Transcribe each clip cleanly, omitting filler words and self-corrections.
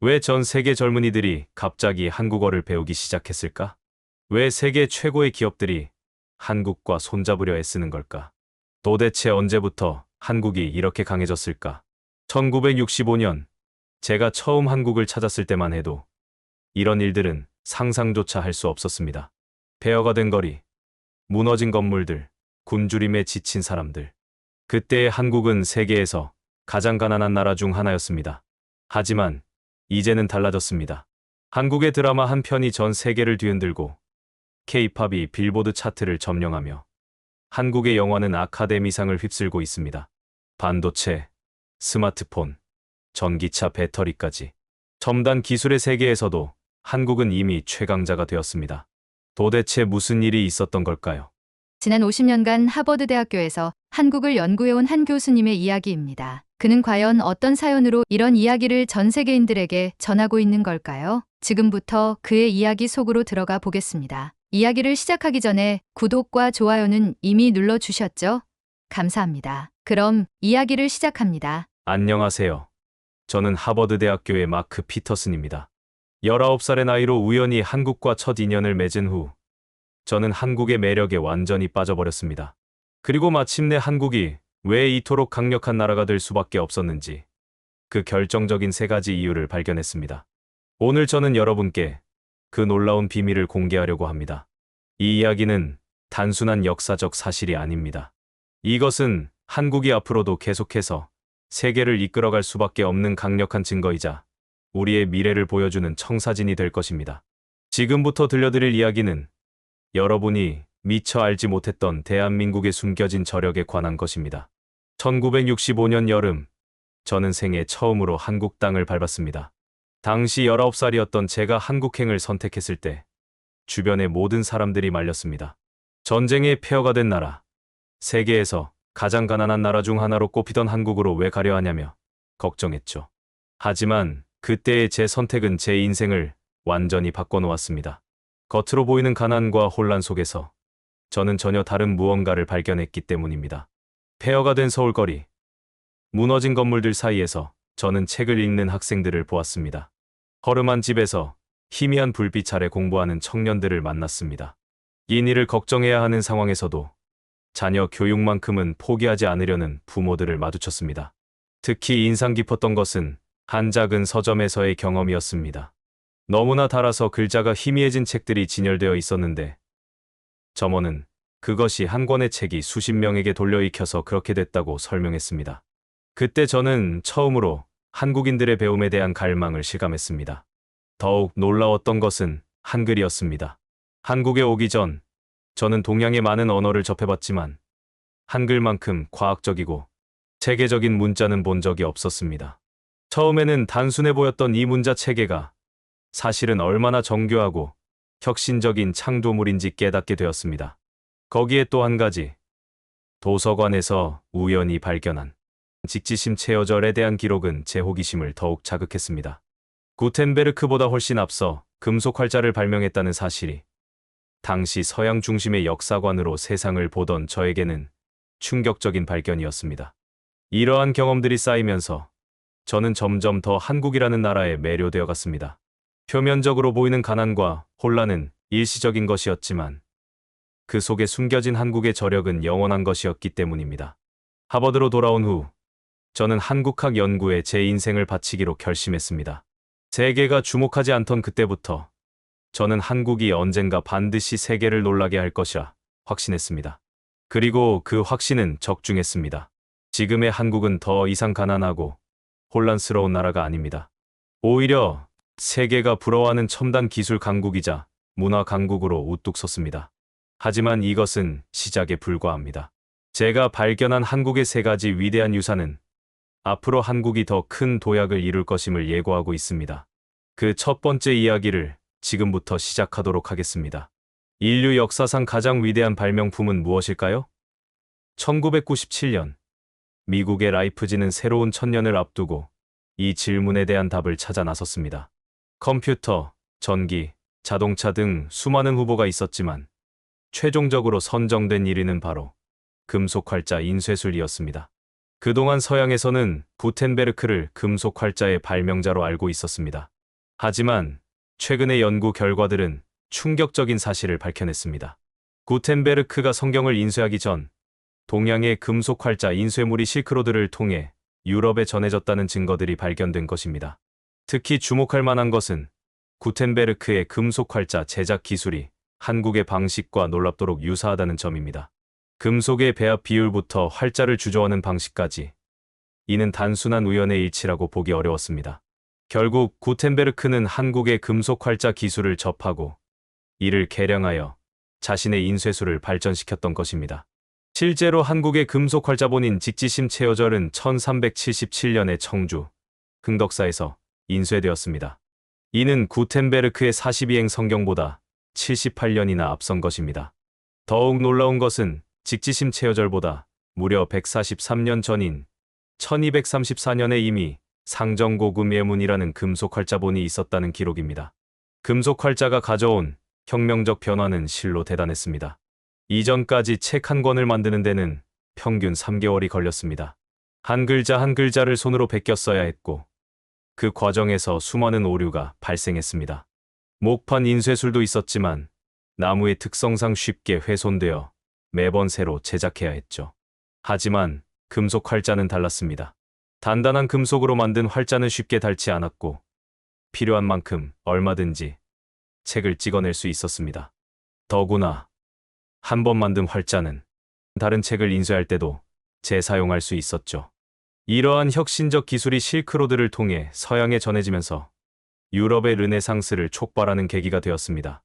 왜 전 세계 젊은이들이 갑자기 한국어를 배우기 시작했을까? 왜 세계 최고의 기업들이 한국과 손잡으려 애쓰는 걸까? 도대체 언제부터 한국이 이렇게 강해졌을까? 1965년 제가 처음 한국을 찾았을 때만 해도 이런 일들은 상상조차 할 수 없었습니다. 폐허가 된 거리, 무너진 건물들, 굶주림에 지친 사람들. 그때의 한국은 세계에서 가장 가난한 나라 중 하나였습니다. 하지만 이제는 달라졌습니다. 한국의 드라마 한 편이 전 세계를 뒤흔들고 K-팝이 빌보드 차트를 점령하며 한국의 영화는 아카데미상을 휩쓸고 있습니다. 반도체, 스마트폰, 전기차 배터리까지 첨단 기술의 세계에서도 한국은 이미 최강자가 되었습니다. 도대체 무슨 일이 있었던 걸까요? 지난 50년간 하버드 대학교에서 한국을 연구해온 한 교수님의 이야기입니다. 그는 과연 어떤 사연으로 이런 이야기를 전 세계인들에게 전하고 있는 걸까요? 지금부터 그의 이야기 속으로 들어가 보겠습니다. 이야기를 시작하기 전에 구독과 좋아요는 이미 눌러주셨죠? 감사합니다. 그럼 이야기를 시작합니다. 안녕하세요. 저는 하버드 대학교의 마크 피터슨입니다. 19살의 나이로 우연히 한국과 첫 인연을 맺은 후 저는 한국의 매력에 완전히 빠져버렸습니다. 그리고 마침내 한국이 왜 이토록 강력한 나라가 될 수밖에 없었는지 그 결정적인 세 가지 이유를 발견했습니다. 오늘 저는 여러분께 그 놀라운 비밀을 공개하려고 합니다. 이 이야기는 단순한 역사적 사실이 아닙니다. 이것은 한국이 앞으로도 계속해서 세계를 이끌어갈 수밖에 없는 강력한 증거이자 우리의 미래를 보여주는 청사진이 될 것입니다. 지금부터 들려드릴 이야기는 여러분이 미처 알지 못했던 대한민국의 숨겨진 저력에 관한 것입니다. 1965년 여름, 저는 생애 처음으로 한국 땅을 밟았습니다. 당시 19살이었던 제가 한국행을 선택했을 때 주변의 모든 사람들이 말렸습니다. 전쟁에 폐허가 된 나라, 세계에서 가장 가난한 나라 중 하나로 꼽히던 한국으로 왜 가려 하냐며 걱정했죠. 하지만 그때의 제 선택은 제 인생을 완전히 바꿔놓았습니다. 겉으로 보이는 가난과 혼란 속에서 저는 전혀 다른 무언가를 발견했기 때문입니다. 폐허가 된 서울거리, 무너진 건물들 사이에서 저는 책을 읽는 학생들을 보았습니다. 허름한 집에서 희미한 불빛 아래 공부하는 청년들을 만났습니다. 이 일을 걱정해야 하는 상황에서도 자녀 교육만큼은 포기하지 않으려는 부모들을 마주쳤습니다. 특히 인상 깊었던 것은 한 작은 서점에서의 경험이었습니다. 너무나 달아서 글자가 희미해진 책들이 진열되어 있었는데 점원은 그것이 한 권의 책이 수십 명에게 돌려 읽혀서 그렇게 됐다고 설명했습니다. 그때 저는 처음으로 한국인들의 배움에 대한 갈망을 실감했습니다. 더욱 놀라웠던 것은 한글이었습니다. 한국에 오기 전 저는 동양의 많은 언어를 접해봤지만 한글만큼 과학적이고 체계적인 문자는 본 적이 없었습니다. 처음에는 단순해 보였던 이 문자 체계가 사실은 얼마나 정교하고 혁신적인 창조물인지 깨닫게 되었습니다. 거기에 또 한 가지, 도서관에서 우연히 발견한 직지심 체어절에 대한 기록은 제 호기심을 더욱 자극했습니다. 구텐베르크보다 훨씬 앞서 금속 활자를 발명했다는 사실이 당시 서양 중심의 역사관으로 세상을 보던 저에게는 충격적인 발견이었습니다. 이러한 경험들이 쌓이면서 저는 점점 더 한국이라는 나라에 매료되어 갔습니다. 표면적으로 보이는 가난과 혼란은 일시적인 것이었지만 그 속에 숨겨진 한국의 저력은 영원한 것이었기 때문입니다. 하버드로 돌아온 후 저는 한국학 연구에 제 인생을 바치기로 결심했습니다. 세계가 주목하지 않던 그때부터 저는 한국이 언젠가 반드시 세계를 놀라게 할 것이라 확신했습니다. 그리고 그 확신은 적중했습니다. 지금의 한국은 더 이상 가난하고 혼란스러운 나라가 아닙니다. 오히려 세계가 부러워하는 첨단 기술 강국이자 문화 강국으로 우뚝 섰습니다. 하지만 이것은 시작에 불과합니다. 제가 발견한 한국의 세 가지 위대한 유산은 앞으로 한국이 더 큰 도약을 이룰 것임을 예고하고 있습니다. 그 첫 번째 이야기를 지금부터 시작하도록 하겠습니다. 인류 역사상 가장 위대한 발명품은 무엇일까요? 1997년, 미국의 라이프지는 새로운 천년을 앞두고 이 질문에 대한 답을 찾아 나섰습니다. 컴퓨터, 전기, 자동차 등 수많은 후보가 있었지만 최종적으로 선정된 1위는 바로 금속활자 인쇄술이었습니다. 그동안 서양에서는 구텐베르크를 금속 활자의 발명자로 알고 있었습니다. 하지만 최근의 연구 결과들은 충격적인 사실을 밝혀냈습니다. 구텐베르크가 성경을 인쇄하기 전 동양의 금속 활자 인쇄물이 실크로드를 통해 유럽에 전해졌다는 증거들이 발견된 것입니다. 특히 주목할 만한 것은 구텐베르크의 금속 활자 제작 기술이 한국의 방식과 놀랍도록 유사하다는 점입니다. 금속의 배합 비율부터 활자를 주조하는 방식까지 이는 단순한 우연의 일치라고 보기 어려웠습니다. 결국 구텐베르크는 한국의 금속 활자 기술을 접하고 이를 개량하여 자신의 인쇄술을 발전시켰던 것입니다. 실제로 한국의 금속 활자본인 직지심 체어절은 1377년에 청주, 흥덕사에서 인쇄되었습니다. 이는 구텐베르크의 42행 성경보다 78년이나 앞선 것입니다. 더욱 놀라운 것은 직지심 체어절보다 무려 143년 전인 1234년에 이미 상정고금 예문이라는 금속 활자본이 있었다는 기록입니다. 금속 활자가 가져온 혁명적 변화는 실로 대단했습니다. 이전까지 책 한 권을 만드는 데는 평균 3개월이 걸렸습니다. 한 글자 한 글자를 손으로 베껴 써야 했고 그 과정에서 수많은 오류가 발생했습니다. 목판 인쇄술도 있었지만 나무의 특성상 쉽게 훼손되어 매번 새로 제작해야 했죠. 하지만 금속 활자는 달랐습니다. 단단한 금속으로 만든 활자는 쉽게 닳지 않았고 필요한 만큼 얼마든지 책을 찍어낼 수 있었습니다. 더구나 한 번 만든 활자는 다른 책을 인쇄할 때도 재사용할 수 있었죠. 이러한 혁신적 기술이 실크로드를 통해 서양에 전해지면서 유럽의 르네상스를 촉발하는 계기가 되었습니다.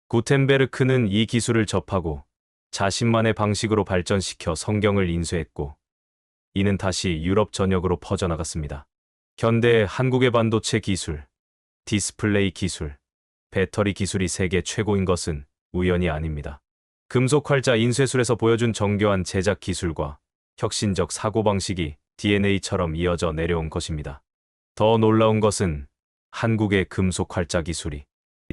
구텐베르크는 이 기술을 접하고 자신만의 방식으로 발전시켜 성경을 인쇄했고 이는 다시 유럽 전역으로 퍼져나갔습니다. 현대 한국의 반도체 기술, 디스플레이 기술, 배터리 기술이 세계 최고인 것은 우연이 아닙니다. 금속 활자 인쇄술에서 보여준 정교한 제작 기술과 혁신적 사고방식이 DNA처럼 이어져 내려온 것입니다. 더 놀라운 것은 한국의 금속 활자 기술이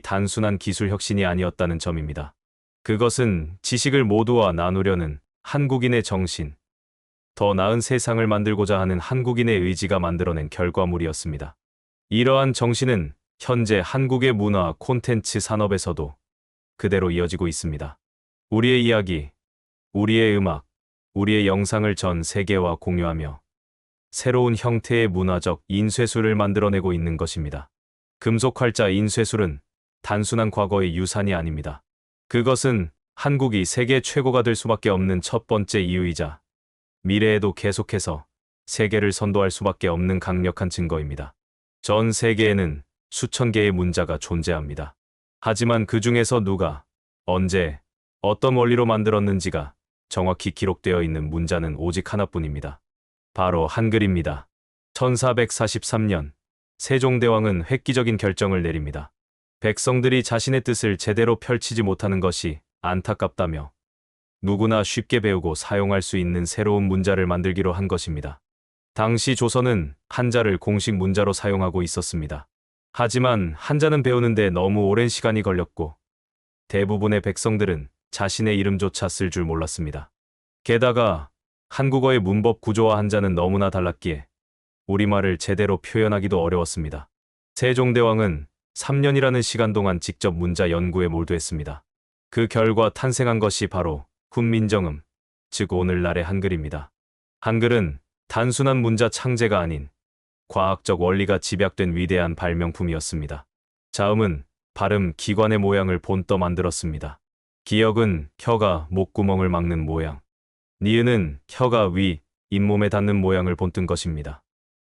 단순한 기술 혁신이 아니었다는 점입니다. 그것은 지식을 모두와 나누려는 한국인의 정신, 더 나은 세상을 만들고자 하는 한국인의 의지가 만들어낸 결과물이었습니다. 이러한 정신은 현재 한국의 문화 콘텐츠 산업에서도 그대로 이어지고 있습니다. 우리의 이야기, 우리의 음악, 우리의 영상을 전 세계와 공유하며 새로운 형태의 문화적 인쇄술을 만들어내고 있는 것입니다. 금속 활자 인쇄술은 단순한 과거의 유산이 아닙니다. 그것은 한국이 세계 최고가 될 수밖에 없는 첫 번째 이유이자 미래에도 계속해서 세계를 선도할 수밖에 없는 강력한 증거입니다. 전 세계에는 수천 개의 문자가 존재합니다. 하지만 그 중에서 누가, 언제, 어떤 원리로 만들었는지가 정확히 기록되어 있는 문자는 오직 하나뿐입니다. 바로 한글입니다. 1443년 세종대왕은 획기적인 결정을 내립니다. 백성들이 자신의 뜻을 제대로 펼치지 못하는 것이 안타깝다며 누구나 쉽게 배우고 사용할 수 있는 새로운 문자를 만들기로 한 것입니다. 당시 조선은 한자를 공식 문자로 사용하고 있었습니다. 하지만 한자는 배우는데 너무 오랜 시간이 걸렸고 대부분의 백성들은 자신의 이름조차 쓸 줄 몰랐습니다. 게다가 한국어의 문법 구조와 한자는 너무나 달랐기에 우리말을 제대로 표현하기도 어려웠습니다. 세종대왕은 3년이라는 시간 동안 직접 문자 연구에 몰두했습니다. 그 결과 탄생한 것이 바로 훈민정음, 즉 오늘날의 한글입니다. 한글은 단순한 문자 창제가 아닌 과학적 원리가 집약된 위대한 발명품이었습니다. 자음은 발음 기관의 모양을 본떠 만들었습니다. 기역은 혀가 목구멍을 막는 모양, 니은은 혀가 위, 잇몸에 닿는 모양을 본뜬 것입니다.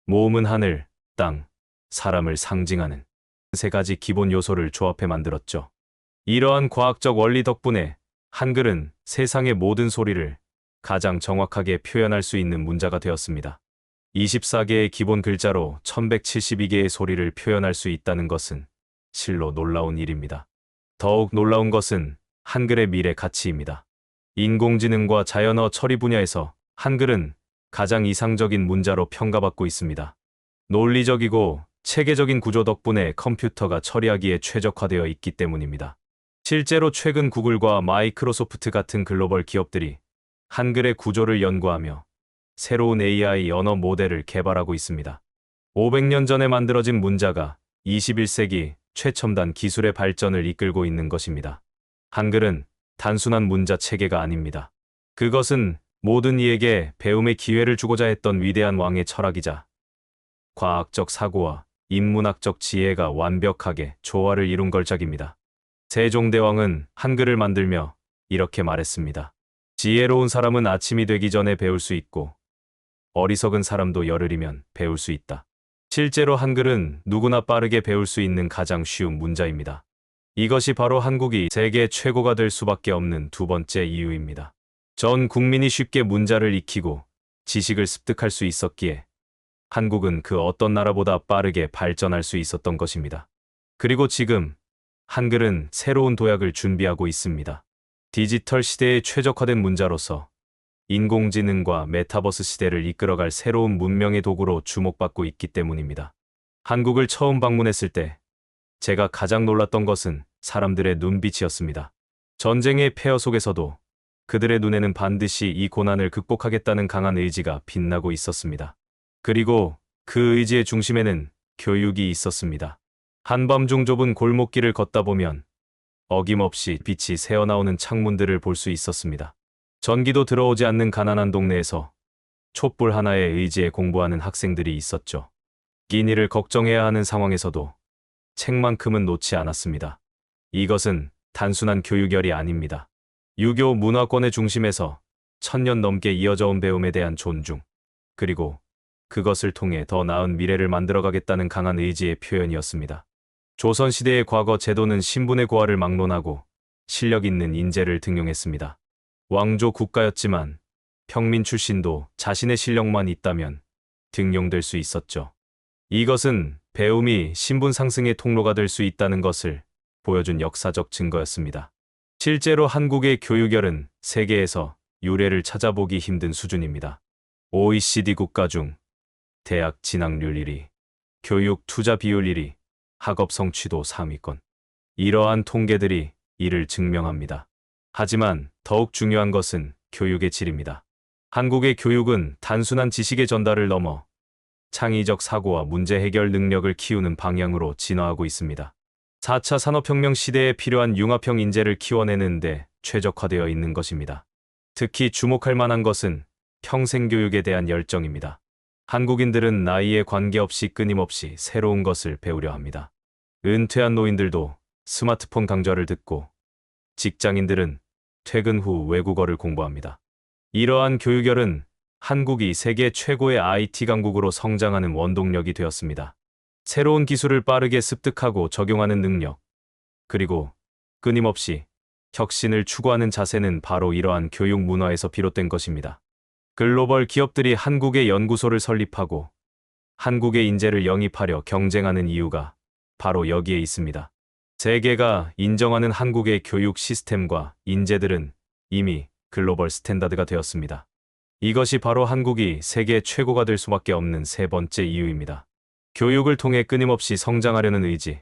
모음은 하늘, 땅, 사람을 상징하는 세 가지 기본 요소를 조합해 만들었죠. 이러한 과학적 원리 덕분에 한글은 세상의 모든 소리를 가장 정확하게 표현할 수 있는 문자가 되었습니다. 24개의 기본 글자로 1172개의 소리를 표현할 수 있다는 것은 실로 놀라운 일입니다. 더욱 놀라운 것은 한글의 미래 가치입니다. 인공지능과 자연어 처리 분야에서 한글은 가장 이상적인 문자로 평가받고 있습니다. 논리적이고 체계적인 구조 덕분에 컴퓨터가 처리하기에 최적화되어 있기 때문입니다. 실제로 최근 구글과 마이크로소프트 같은 글로벌 기업들이 한글의 구조를 연구하며 새로운 AI 언어 모델을 개발하고 있습니다. 500년 전에 만들어진 문자가 21세기 최첨단 기술의 발전을 이끌고 있는 것입니다. 한글은 단순한 문자 체계가 아닙니다. 그것은 모든 이에게 배움의 기회를 주고자 했던 위대한 왕의 철학이자 과학적 사고와 인문학적 지혜가 완벽하게 조화를 이룬 걸작입니다. 세종대왕은 한글을 만들며 이렇게 말했습니다. 지혜로운 사람은 아침이 되기 전에 배울 수 있고 어리석은 사람도 열흘이면 배울 수 있다. 실제로 한글은 누구나 빠르게 배울 수 있는 가장 쉬운 문자입니다. 이것이 바로 한국이 세계 최고가 될 수밖에 없는 두 번째 이유입니다. 전 국민이 쉽게 문자를 익히고 지식을 습득할 수 있었기에 한국은 그 어떤 나라보다 빠르게 발전할 수 있었던 것입니다. 그리고 지금 한글은 새로운 도약을 준비하고 있습니다. 디지털 시대에 최적화된 문자로서 인공지능과 메타버스 시대를 이끌어갈 새로운 문명의 도구로 주목받고 있기 때문입니다. 한국을 처음 방문했을 때 제가 가장 놀랐던 것은 사람들의 눈빛이었습니다. 전쟁의 폐허 속에서도 그들의 눈에는 반드시 이 고난을 극복하겠다는 강한 의지가 빛나고 있었습니다. 그리고 그 의지의 중심에는 교육이 있었습니다. 한밤중 좁은 골목길을 걷다 보면 어김없이 빛이 새어나오는 창문들을 볼 수 있었습니다. 전기도 들어오지 않는 가난한 동네에서 촛불 하나에 의지해 공부하는 학생들이 있었죠. 끼니를 걱정해야 하는 상황에서도 책만큼은 놓지 않았습니다. 이것은 단순한 교육열이 아닙니다. 유교 문화권의 중심에서 1000년 넘게 이어져 온 배움에 대한 존중, 그리고 그것을 통해 더 나은 미래를 만들어가겠다는 강한 의지의 표현이었습니다. 조선시대의 과거 제도는 신분의 고하를 막론하고 실력 있는 인재를 등용했습니다. 왕조 국가였지만 평민 출신도 자신의 실력만 있다면 등용될 수 있었죠. 이것은 배움이 신분 상승의 통로가 될 수 있다는 것을 보여준 역사적 증거였습니다. 실제로 한국의 교육열은 세계에서 유례를 찾아보기 힘든 수준입니다. OECD 국가 중 대학 진학률 1위, 교육 투자 비율 1위, 학업 성취도 상위권. 이러한 통계들이 이를 증명합니다. 하지만 더욱 중요한 것은 교육의 질입니다. 한국의 교육은 단순한 지식의 전달을 넘어 창의적 사고와 문제 해결 능력을 키우는 방향으로 진화하고 있습니다. 4차 산업혁명 시대에 필요한 융합형 인재를 키워내는데 최적화되어 있는 것입니다. 특히 주목할 만한 것은 평생교육에 대한 열정입니다. 한국인들은 나이에 관계없이 끊임없이 새로운 것을 배우려 합니다. 은퇴한 노인들도 스마트폰 강좌를 듣고 직장인들은 퇴근 후 외국어를 공부합니다. 이러한 교육열은 한국이 세계 최고의 IT 강국으로 성장하는 원동력이 되었습니다. 새로운 기술을 빠르게 습득하고 적용하는 능력, 그리고 끊임없이 혁신을 추구하는 자세는 바로 이러한 교육 문화에서 비롯된 것입니다. 글로벌 기업들이 한국의 연구소를 설립하고 한국의 인재를 영입하려 경쟁하는 이유가 바로 여기에 있습니다. 세계가 인정하는 한국의 교육 시스템과 인재들은 이미 글로벌 스탠다드가 되었습니다. 이것이 바로 한국이 세계 최고가 될 수밖에 없는 세 번째 이유입니다. 교육을 통해 끊임없이 성장하려는 의지,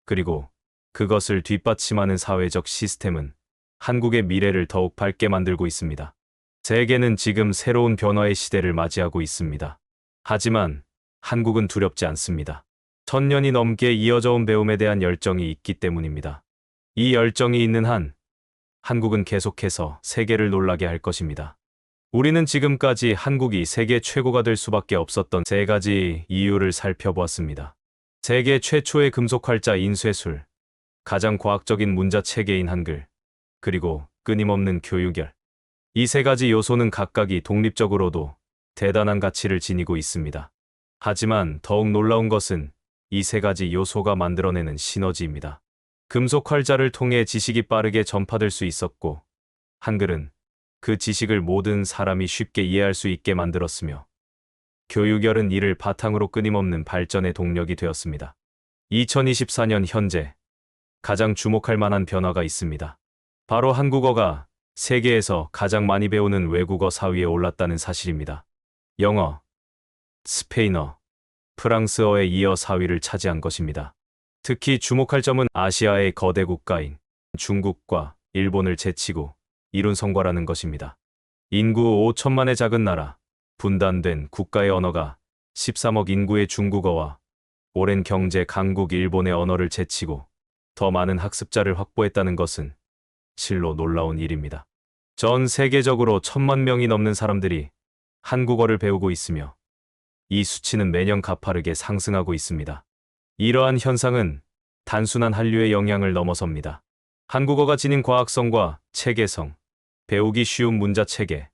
그리고 그것을 뒷받침하는 사회적 시스템은 한국의 미래를 더욱 밝게 만들고 있습니다. 세계는 지금 새로운 변화의 시대를 맞이하고 있습니다. 하지만 한국은 두렵지 않습니다. 1000년이 넘게 이어져 온 배움에 대한 열정이 있기 때문입니다. 이 열정이 있는 한 한국은 계속해서 세계를 놀라게 할 것입니다. 우리는 지금까지 한국이 세계 최고가 될 수밖에 없었던 세 가지 이유를 살펴보았습니다. 세계 최초의 금속 활자 인쇄술, 가장 과학적인 문자 체계인 한글, 그리고 끊임없는 교육열. 이 세 가지 요소는 각각이 독립적으로도 대단한 가치를 지니고 있습니다. 하지만 더욱 놀라운 것은 이 세 가지 요소가 만들어내는 시너지입니다. 금속 활자를 통해 지식이 빠르게 전파될 수 있었고, 한글은 그 지식을 모든 사람이 쉽게 이해할 수 있게 만들었으며, 교육열은 이를 바탕으로 끊임없는 발전의 동력이 되었습니다. 2024년 현재 가장 주목할 만한 변화가 있습니다. 바로 한국어가 세계에서 가장 많이 배우는 외국어 4위에 올랐다는 사실입니다. 영어, 스페인어, 프랑스어에 이어 4위를 차지한 것입니다. 특히 주목할 점은 아시아의 거대 국가인 중국과 일본을 제치고 이룬 성과라는 것입니다. 인구 5천만의 작은 나라, 분단된 국가의 언어가 13억 인구의 중국어와 오랜 경제 강국 일본의 언어를 제치고 더 많은 학습자를 확보했다는 것은 실로 놀라운 일입니다. 전 세계적으로 1,000만 명이 넘는 사람들이 한국어를 배우고 있으며 이 수치는 매년 가파르게 상승하고 있습니다. 이러한 현상은 단순한 한류의 영향을 넘어섭니다. 한국어가 지닌 과학성과 체계성, 배우기 쉬운 문자 체계,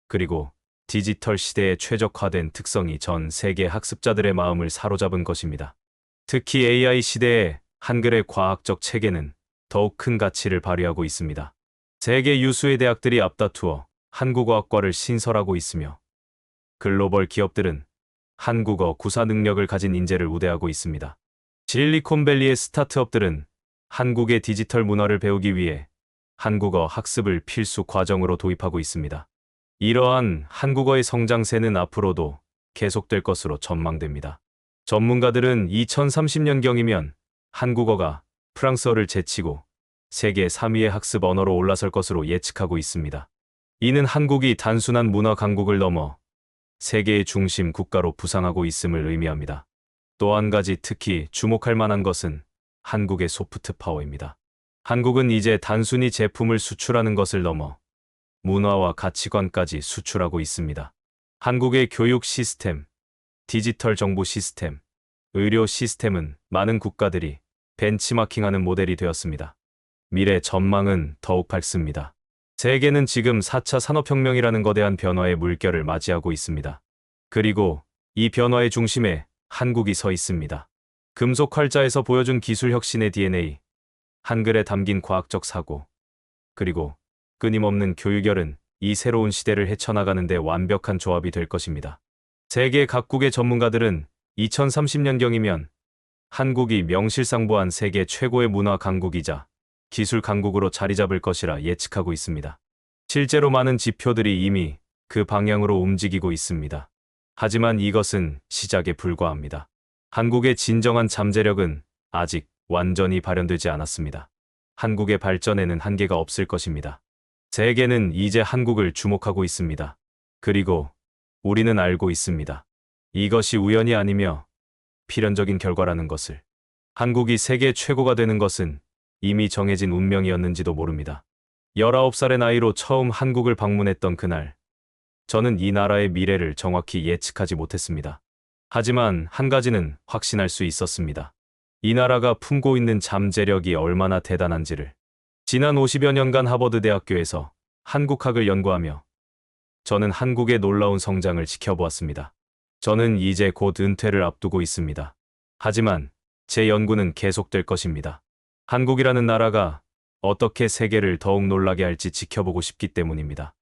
그리고 디지털 시대에 최적화된 특성이 전 세계 학습자들의 마음을 사로잡은 것입니다. 특히 AI 시대에 한글의 과학적 체계는 더욱 큰 가치를 발휘하고 있습니다. 세계 유수의 대학들이 앞다투어 한국어학과를 신설하고 있으며 글로벌 기업들은 한국어 구사 능력을 가진 인재를 우대하고 있습니다. 실리콘밸리의 스타트업들은 한국의 디지털 문화를 배우기 위해 한국어 학습을 필수 과정으로 도입하고 있습니다. 이러한 한국어의 성장세는 앞으로도 계속될 것으로 전망됩니다. 전문가들은 2030년경이면 한국어가 프랑스어를 제치고 세계 3위의 학습 언어로 올라설 것으로 예측하고 있습니다. 이는 한국이 단순한 문화 강국을 넘어 세계의 중심 국가로 부상하고 있음을 의미합니다. 또 한 가지 특히 주목할 만한 것은 한국의 소프트 파워입니다. 한국은 이제 단순히 제품을 수출하는 것을 넘어 문화와 가치관까지 수출하고 있습니다. 한국의 교육 시스템, 디지털 정보 시스템, 의료 시스템은 많은 국가들이 벤치마킹하는 모델이 되었습니다. 미래 전망은 더욱 밝습니다. 세계는 지금 4차 산업혁명이라는 거대한 변화의 물결을 맞이하고 있습니다. 그리고 이 변화의 중심에 한국이 서 있습니다. 금속 활자에서 보여준 기술 혁신의 DNA, 한글에 담긴 과학적 사고, 그리고 끊임없는 교육열은 이 새로운 시대를 헤쳐나가는 데 완벽한 조합이 될 것입니다. 세계 각국의 전문가들은 2030년경이면 한국이 명실상부한 세계 최고의 문화 강국이자 기술 강국으로 자리 잡을 것이라 예측하고 있습니다. 실제로 많은 지표들이 이미 그 방향으로 움직이고 있습니다. 하지만 이것은 시작에 불과합니다. 한국의 진정한 잠재력은 아직 완전히 발현되지 않았습니다. 한국의 발전에는 한계가 없을 것입니다. 세계는 이제 한국을 주목하고 있습니다. 그리고 우리는 알고 있습니다. 이것이 우연이 아니며 필연적인 결과라는 것을. 한국이 세계 최고가 되는 것은 이미 정해진 운명이었는지도 모릅니다. 19살의 나이로 처음 한국을 방문했던 그날, 저는 이 나라의 미래를 정확히 예측하지 못했습니다. 하지만 한 가지는 확신할 수 있었습니다. 이 나라가 품고 있는 잠재력이 얼마나 대단한지를. 지난 50여 년간 하버드 대학교에서 한국학을 연구하며 저는 한국의 놀라운 성장을 지켜보았습니다. 저는 이제 곧 은퇴를 앞두고 있습니다. 하지만 제 연구는 계속될 것입니다. 한국이라는 나라가 어떻게 세계를 더욱 놀라게 할지 지켜보고 싶기 때문입니다.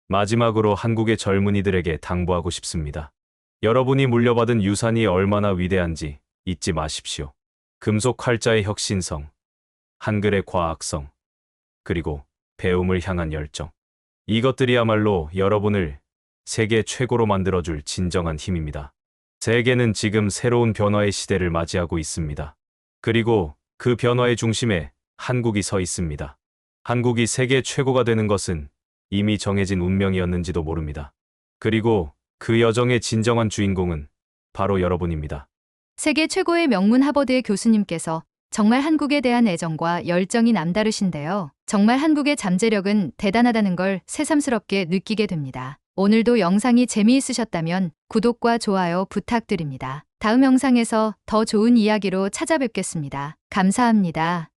마지막으로 한국의 젊은이들에게 당부하고 싶습니다. 여러분이 물려받은 유산이 얼마나 위대한지 잊지 마십시오. 금속 활자의 혁신성, 한글의 과학성, 그리고 배움을 향한 열정. 이것들이야말로 여러분을 세계 최고로 만들어줄 진정한 힘입니다. 세계는 지금 새로운 변화의 시대를 맞이하고 있습니다. 그리고 그 변화의 중심에 한국이 서 있습니다. 한국이 세계 최고가 되는 것은 이미 정해진 운명이었는지도 모릅니다. 그리고 그 여정의 진정한 주인공은 바로 여러분입니다. 세계 최고의 명문 하버드의 교수님께서 정말 한국에 대한 애정과 열정이 남다르신데요. 정말 한국의 잠재력은 대단하다는 걸 새삼스럽게 느끼게 됩니다. 오늘도 영상이 재미있으셨다면 구독과 좋아요 부탁드립니다. 다음 영상에서 더 좋은 이야기로 찾아뵙겠습니다. 감사합니다.